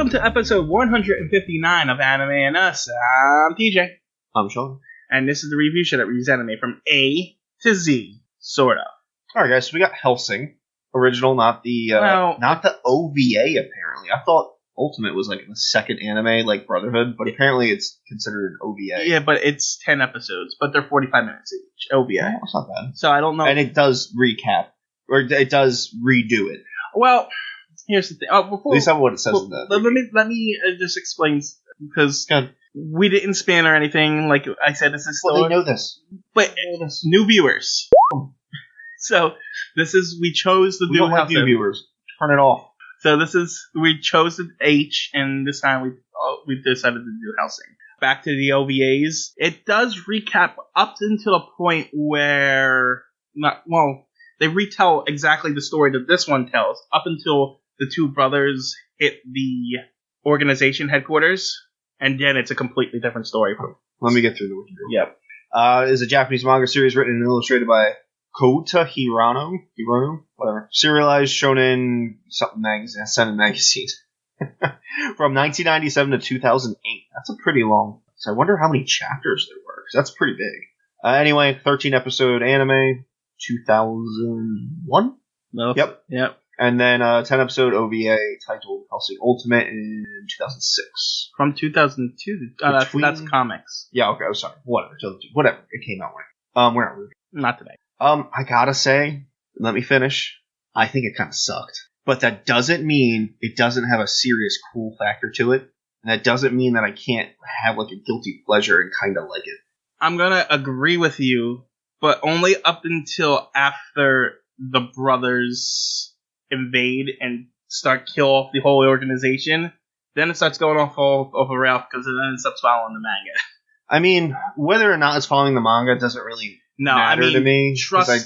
Welcome to episode 159 of Anime and Us. I'm TJ. I'm Shawn. And this is the review show that reviews anime from A to Z, sort of. Alright guys, so we got Hellsing. Original, not the OVA apparently. I thought Ultimate was like the second anime, like Brotherhood, but apparently it's considered an OVA. Yeah, but it's 10 episodes, but they're 45 minutes each, OVA. Oh, that's not bad. So I don't know. And it does recap, or it does redo it. Well, here's the thing. At least that's what it says in that. Let me just explain, because we didn't spin or anything. Like I said, this is still... Well, they know this. But new viewers. So we chose the new house. New viewers. Turn it off. So we chose the H, and this time we decided to do Hellsing. Back to the OVAs. It does recap up until a point where they retell exactly the story that this one tells, up until the two brothers hit the organization headquarters, and then it's a completely different story. Let me get through the Wikipedia. Yep. Is a Japanese manga series written and illustrated by Kouta Hirano, whatever. Serialized Shonen something magazine, Seinen magazine. From 1997 to 2008. That's a pretty long. So I wonder how many chapters there were, because that's pretty big. Anyway, 13 episode anime, 2001? No. Yep. And then 10 episode OVA titled Hellsing Ultimate in 2006. From 2002? That's comics. Yeah, okay, I'm sorry. Whatever, it came out right. We're not reviewing. Not today. I gotta say, let me finish. I think it kind of sucked. But that doesn't mean it doesn't have a serious cool factor to it. And that doesn't mean that I can't have like a guilty pleasure and kind of like it. I'm gonna agree with you, but only up until after the brothers invade and start kill off the whole organization. Then it starts going off a rail, because then it stops following the manga. I mean, whether or not it's following the manga doesn't really matter to me.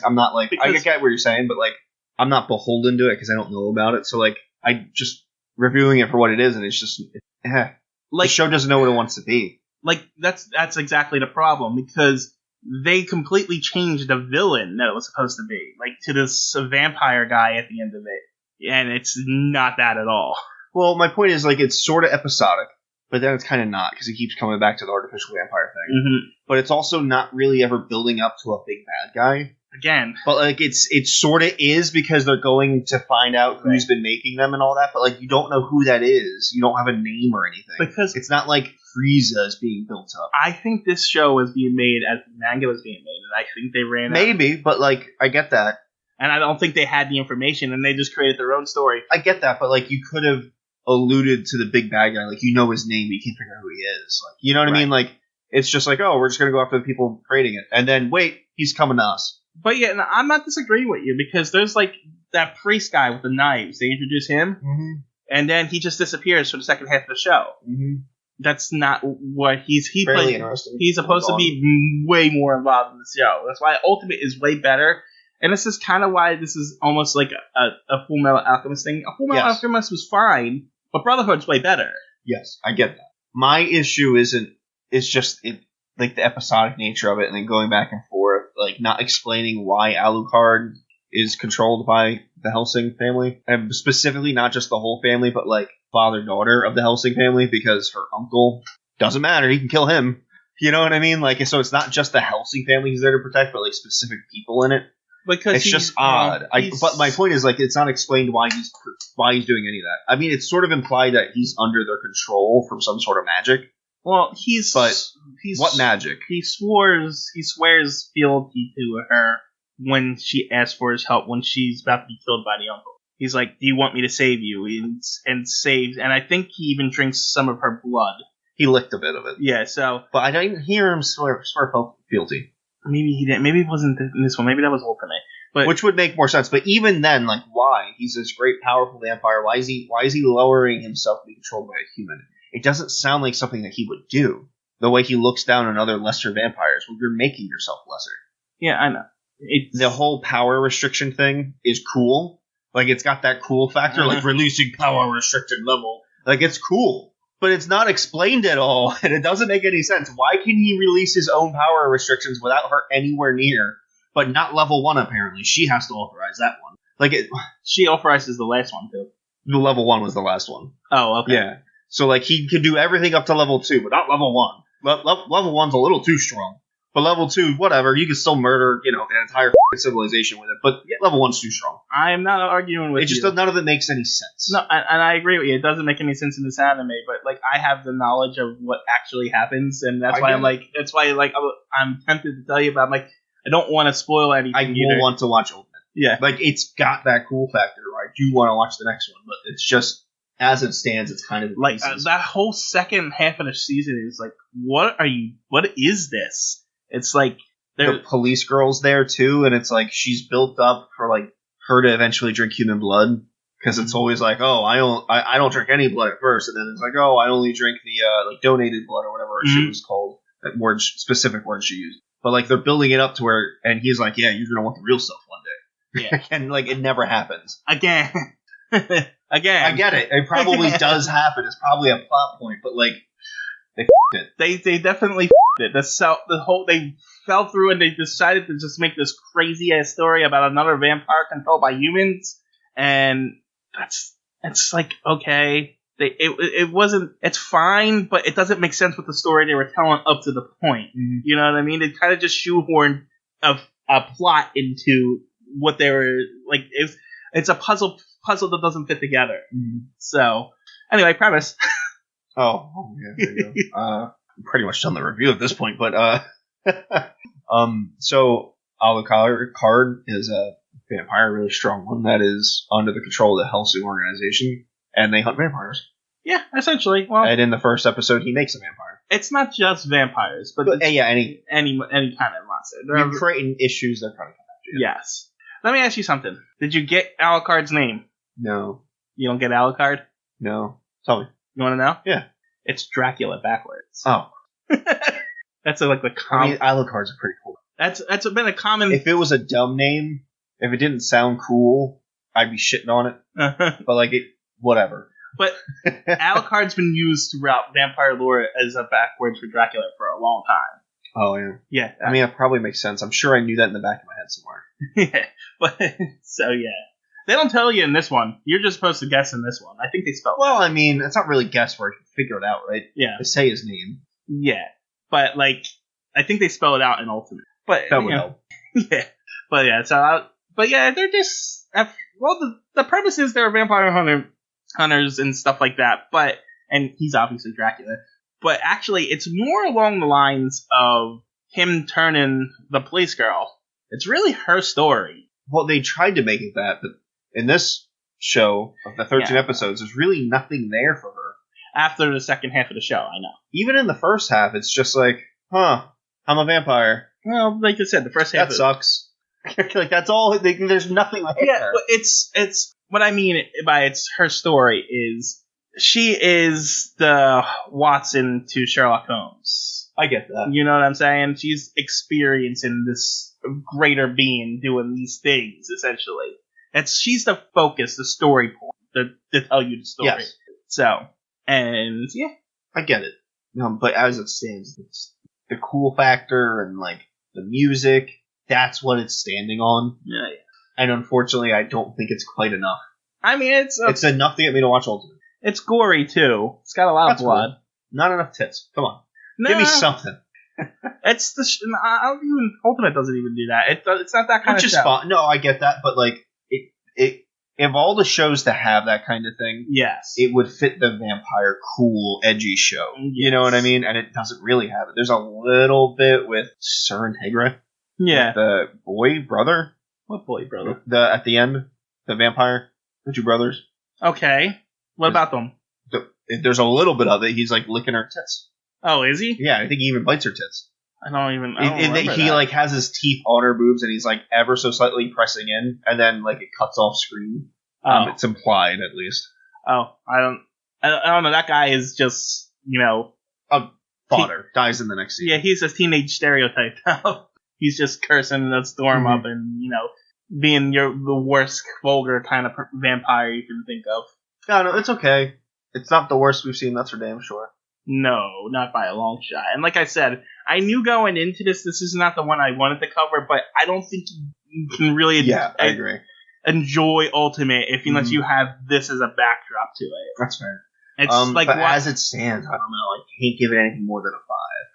I'm not like, I get what you're saying, but like, I'm not beholden to it because I don't know about it. So like, I just reviewing it for what it is, and it's just, the show doesn't know what it wants to be. Like, that's exactly the problem, because they completely changed the villain that it was supposed to be, like to this vampire guy at the end of it, and it's not that at all. Well, my point is, like, it's sort of episodic, but then it's kind of not, because he keeps coming back to the artificial vampire thing. Mm-hmm. But it's also not really ever building up to a big bad guy. Again. But, like, it sort of is, because they're going to find out who's been making them and all that, but, like, you don't know who that is. You don't have a name or anything. Because it's not like Frieza is being built up. I think this show was being made as the manga was being made, and I think they ran Maybe, but, like, I get that. And I don't think they had the information, and they just created their own story. I get that, but, like, you could have alluded to the big bad guy. Like, you know his name, but you can't figure out who he is. Like, you know what I mean? Like, it's just like, oh, we're just going to go after the people creating it. And then, wait, he's coming to us. But yeah, no, I'm not disagreeing with you, because there's like that priest guy with the knives. They introduce him, and then he just disappears for the second half of the show. Mm-hmm. That's not what he's interesting. He's supposed to be way more involved in the show. That's why Ultimate is way better, and this is kind of why this is almost like a Full Metal Alchemist thing. A Full Metal Alchemist was fine, but Brotherhood's way better. Yes, I get that. My issue it's just like the episodic nature of it, and then going back and forth, like not explaining why Alucard is controlled by the Hellsing family, and specifically not just the whole family, but like father-daughter of the Hellsing family, because her uncle doesn't matter, he can kill him. You know what I mean? Like, so it's not just the Hellsing family he's there to protect, but like specific people in it. Because it's just odd. But my point is, like, it's not explained why he's doing any of that. I mean, it's sort of implied that he's under their control from some sort of magic. Well, what magic? He swears fealty to her when she asks for his help when she's about to be killed by the uncle. He's like, "Do you want me to save you?" And saves, and I think he even drinks some of her blood. He licked a bit of it. Yeah, so. But I didn't hear him swear fealty. Maybe he didn't. Maybe it wasn't in this one. Maybe that was Ultimate. But which would make more sense. But even then, like, why? He's this great, powerful vampire. Why is he lowering himself to be controlled by a human? It doesn't sound like something that he would do. The way he looks down on other lesser vampires. Well, you're making yourself lesser. Yeah, I know. The whole power restriction thing is cool. Like, it's got that cool factor, like releasing power restricted level. Like, it's cool. But it's not explained at all, and it doesn't make any sense. Why can he release his own power restrictions without her anywhere near? But not level 1, apparently. She has to authorize that one. Like, she authorizes the last one, too. The level 1 was the last one. Oh, okay. Yeah. So, like, he could do everything up to level 2, but not level 1. Level 1's a little too strong. But level 2, whatever, you can still murder, an entire civilization with it. But level 1's too strong. I'm not arguing with you. It just none of it makes any sense. No, and I agree with you. It doesn't make any sense in this anime, but like I have the knowledge of what actually happens, and that's why I'm tempted to tell you, but I'm like, I don't want to spoil anything. I will want to watch Ultimate. Yeah, like it's got that cool factor. I do want to watch the next one, but it's just as it stands, it's kind of like that whole second half of the season is like, what is this? It's like the police girl's there too, and it's like she's built up for like her to eventually drink human blood, because it's always like, oh, I don't drink any blood at first, and then it's like, oh, I only drink the like donated blood or whatever she was called, that specific word she used. But like they're building it up to where, and he's like, yeah, you're gonna want the real stuff one day. Yeah, and like it never happens again. I get it. It probably does happen. It's probably a plot point, but like they it. They definitely it. They fell through and they decided to just make this crazy ass story about another vampire controlled by humans, and it's like, okay, it wasn't. It's fine, but it doesn't make sense with the story they were telling up to the point. Mm-hmm. You know what I mean? They kind of just shoehorned a plot into what they were like. It's a puzzle that doesn't fit together. Mm-hmm. So anyway, premise. Oh yeah, there you go. I'm pretty much done the review at this point, but so Alucard is a vampire, a really strong one that is under the control of the Hellsing organization, and they hunt vampires. Yeah, essentially. Well, and in the first episode, he makes a vampire. It's not just vampires, but any kind of monster. You're creating issues they're trying to come after you. Yes. Let me ask you something. Did you get Alucard's name? No. You don't get Alucard? No. Tell me. You want to know? Yeah. It's Dracula backwards. Oh. That's like the common. I mean, Alucard's pretty cool. That's been a common. If it was a dumb name, if it didn't sound cool, I'd be shitting on it. But like whatever. But Alucard's been used throughout vampire lore as a backwards for Dracula for a long time. Oh yeah. Yeah. I mean, it probably makes sense. I'm sure I knew that in the back of my head somewhere. Yeah. But so yeah. They don't tell you in this one. You're just supposed to guess in this one. I think they spelled it. Well, I mean, it's not really guesswork. You figure it out, right? Yeah. They say his name. Yeah. But, like, I think they spell it out in Ultimate. But that would help. Yeah. But, yeah, they're just... Well, the premise is they're vampire hunters and stuff like that. But... And he's obviously Dracula. But, actually, it's more along the lines of him turning the police girl. It's really her story. Well, they tried to make it that, but in this show of the 13 episodes, there's really nothing there for her. After the second half of the show, I know. Even in the first half, it's just like, I'm a vampire. Well, like I said, the first half... That sucks. Like, that's all... There's nothing like Yeah, but it's... What I mean by it's her story is... She is the Watson to Sherlock Holmes. I get that. You know what I'm saying? She's experiencing this greater being doing these things, essentially. She's the focus, the story point to tell you the story. Yes. So, and yeah. I get it. But as it stands, it's the cool factor and like the music, that's what it's standing on. Yeah. And unfortunately, I don't think it's quite enough. I mean, it's enough to get me to watch Ultimate. It's gory too. It's got a lot of blood. Cool. Not enough tits. Come on. Give me something. It's Ultimate doesn't even do that. It's not that kind of show. Fun. No, I get that, but like if all the shows to have that kind of thing, yes, it would fit the vampire cool, edgy show. Yes. You know what I mean? And it doesn't really have it. There's a little bit with Sir Integra. Yeah. The boy brother. What boy brother? At the end, the vampire, the two brothers. Okay. What about them? There's a little bit of it. He's like licking her tits. Oh, is he? Yeah, I think he even bites her tits. I don't remember he that. Like has his teeth on her boobs and he's like ever so slightly pressing in, and then like it cuts off screen. It's implied at least. Oh, I don't know. That guy is just a fodder. Dies in the next season. Yeah, he's a teenage stereotype now. He's just cursing the storm up and being the worst vulgar kind of vampire you can think of. No, it's okay. It's not the worst we've seen. That's for damn sure. No, not by a long shot. And like I said, I knew going into this is not the one I wanted to cover, but I don't think you can really I agree. enjoy Ultimate unless you have this as a backdrop to it. That's fair. It's but as it stands, I don't know. I can't give it anything more than a 5.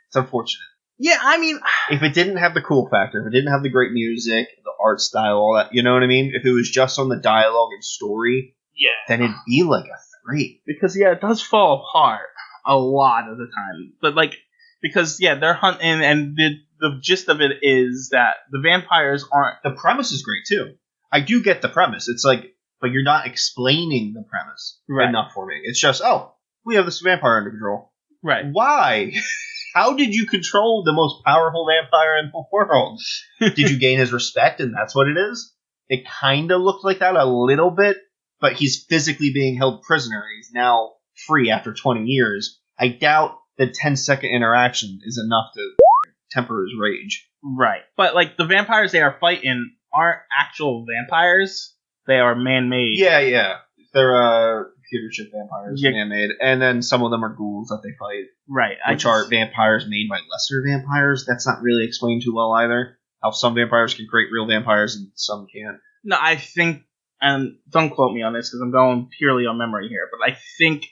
It's unfortunate. Yeah, I mean, if it didn't have the cool factor, if it didn't have the great music, the art style, all that, you know what I mean? If it was just on the dialogue and story, then it'd be like a 3. Because it does fall apart a lot of the time. But because they're hunting, and the gist of it is that the vampires aren't. The premise is great too. I do get the premise. It's like, but you're not explaining the premise enough for me. It's just, we have this vampire under control. Right. Why? How did you control the most powerful vampire in the world? Did you gain his respect, and that's what it is? It kind of looked like that a little bit, but he's physically being held prisoner. He's now free after 20 years. I doubt the 10-second interaction is enough to temper his rage. Right. But, the vampires they are fighting aren't actual vampires. They are man-made. Yeah. They're computer chip vampires, man-made. And then some of them are ghouls that they fight. Right. Which are vampires made by lesser vampires. That's not really explained too well either. How some vampires can create real vampires and some can't. No, I think, and don't quote me on this because I'm going purely on memory here, but I think...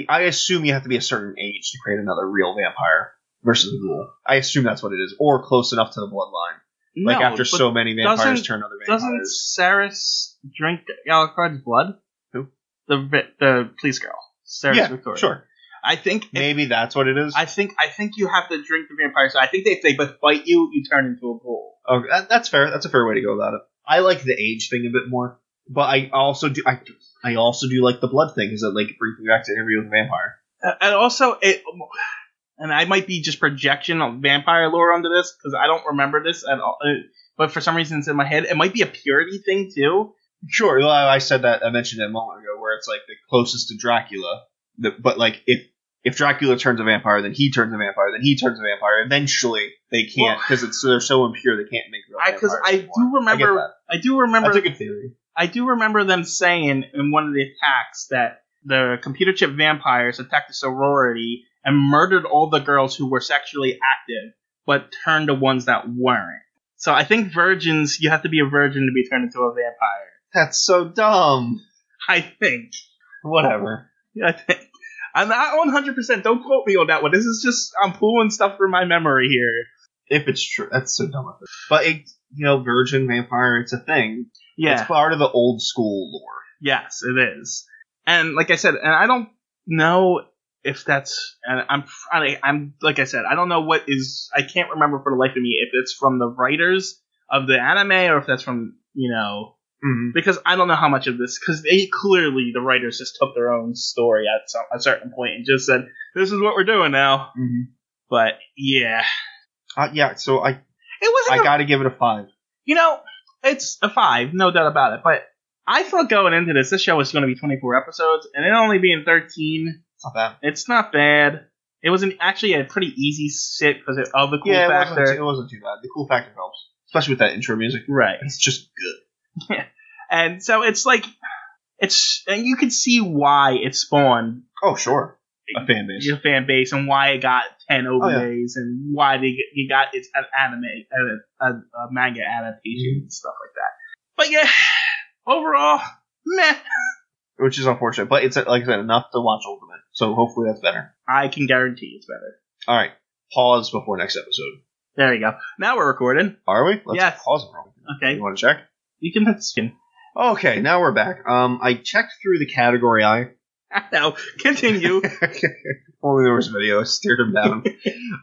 I assume you have to be a certain age to create another real vampire versus a ghoul. I assume that's what it is. Or close enough to the bloodline. No, after so many vampires turn other vampires. Doesn't Saris drink Alucard's blood? Who? The police girl. Saris Victoria. Sure. I think maybe that's what it is. I think you have to drink the vampire. So I think if they fight you, you turn into a ghoul. Okay, that's fair. That's a fair way to go about it. I like the age thing a bit more, but I also do like the blood thing. Is it brings me back to Interview with a Vampire? And also and I might be just projection of vampire lore onto this because I don't remember this at all. But for some reason it's in my head. It might be a purity thing too. Sure, well, I said that. I mentioned it a moment ago, where it's the closest to Dracula. But if Dracula turns a vampire, then he turns a vampire, then he turns a vampire. Eventually, they can't because they're so impure they can't make real vampires. Because I do remember. That's a good theory. I do remember them saying in one of the attacks that the computer chip vampires attacked the sorority and murdered all the girls who were sexually active, but turned the ones that weren't. So I think virgins, you have to be a virgin to be turned into a vampire. That's so dumb. I think. Whatever. I think. I'm not 100%. Don't quote me on that one. This is just, I'm pulling stuff from my memory here. If it's true. That's so dumb of it. But, virgin vampire, it's a thing. Yeah. It's part of the old school lore. Yes, it is. And like I said, and I don't know if that's, and I'm like I said, I don't know what is, I can't remember for the life of me if it's from the writers of the anime or if that's from, because I don't know how much of this, because the writers just took their own story at a certain point and just said, this is what we're doing now. Mm-hmm. But, yeah. So I gotta give it a 5. It's a 5, no doubt about it, but I thought going into this show was going to be 24 episodes, and it only being 13. It's not bad. It's not bad. It was actually a pretty easy sit because of the cool factor. It wasn't too bad. The cool factor helps, especially with that intro music. Right. It's just good. Yeah. And so and you can see why it spawned. Oh, sure. A fan base. A fan base, and why it got 10 OVAs, and why it got its anime, a manga adaptation and stuff like that. But yeah, overall, meh. Which is unfortunate, but it's, like I said, enough to watch Ultimate. So hopefully that's better. I can guarantee it's better. All right. Pause before next episode. There you go. Now we're recording. Are we? Let's pause it. Okay. You want to check? You can hit the skin. Okay, now we're back. I checked through the category I. Now, continue. Only there was video. I steered him down.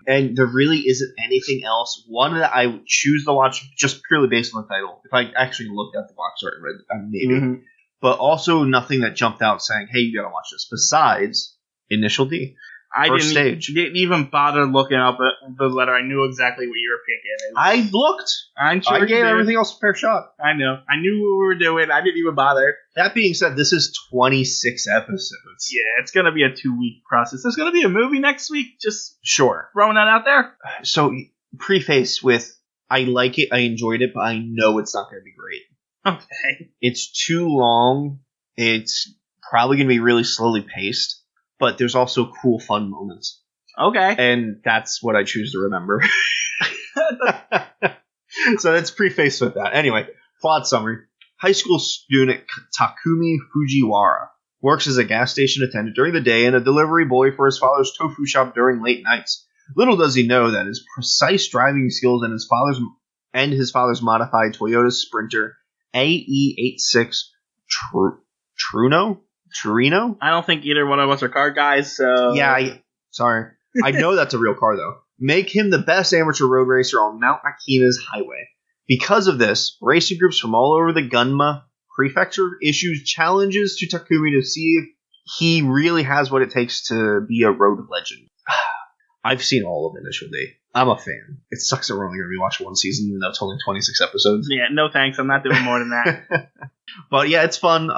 And there really isn't anything else. One that I would choose to watch just purely based on the title. If I actually looked at the box art and read maybe. Mm-hmm. But also nothing that jumped out saying, hey, you gotta watch this. Besides Initial D. I didn't even bother looking up the letter. I knew exactly what you were picking. I looked. I'm sure I gave everything else a fair shot. I know. I knew what we were doing. I didn't even bother. That being said, this is 26 episodes. Yeah, it's going to be a 2-week process. There's going to be a movie next week. Just sure. Throwing that out there. So, preface with, I like it, I enjoyed it, but I know it's not going to be great. Okay. It's too long. It's probably going to be really slowly paced. But there's also cool, fun moments. Okay. And that's what I choose to remember. So let's preface with that. Anyway, plot summary. High school student Takumi Fujiwara works as a gas station attendant during the day and a delivery boy for his father's tofu shop during late nights. Little does he know that his precise driving skills and his father's modified Toyota Sprinter AE86 Trino? I don't think either one of us are car guys, so... Yeah, sorry. I know that's a real car, though. Make him the best amateur road racer on Mount Akina's highway. Because of this, racing groups from all over the Gunma Prefecture issues challenges to Takumi to see if he really has what it takes to be a road legend. I've seen all of Initial D. I'm a fan. It sucks that we're only going to be watching one season, even though it's only 26 episodes. Yeah, no thanks. I'm not doing more than that. But yeah, it's fun.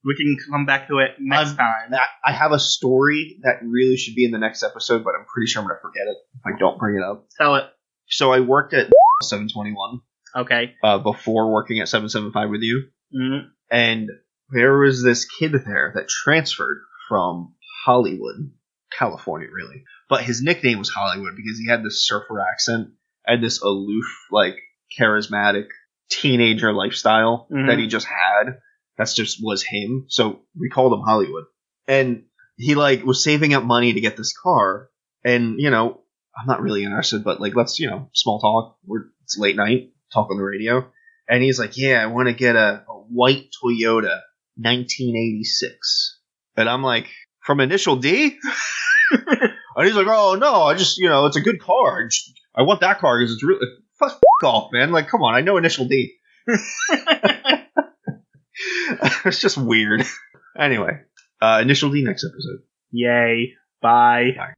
We can come back to it next time. I have a story that really should be in the next episode, but I'm pretty sure I'm going to forget it if I don't bring it up. Tell it. So I worked at 721. Okay. Before working at 775 with you. Mm-hmm. And there was this kid there that transferred from Hollywood, California, really. But his nickname was Hollywood because he had this surfer accent and this aloof, like, charismatic teenager lifestyle that he just had. That's just was him. So we called him Hollywood. And he, like, was saving up money to get this car. And, you know, I'm not really interested, but, like, let's, you know, small talk. It's late night, talk on the radio. And he's like, yeah, I want to get a white Toyota 1986. And I'm like, from Initial D? And he's like, oh, no, I just, you know, it's a good car. I want that car because it's really... F off, man. Like, come on, I know Initial D. It's just weird. Anyway, Initial D next episode. Yay. Bye. Bye.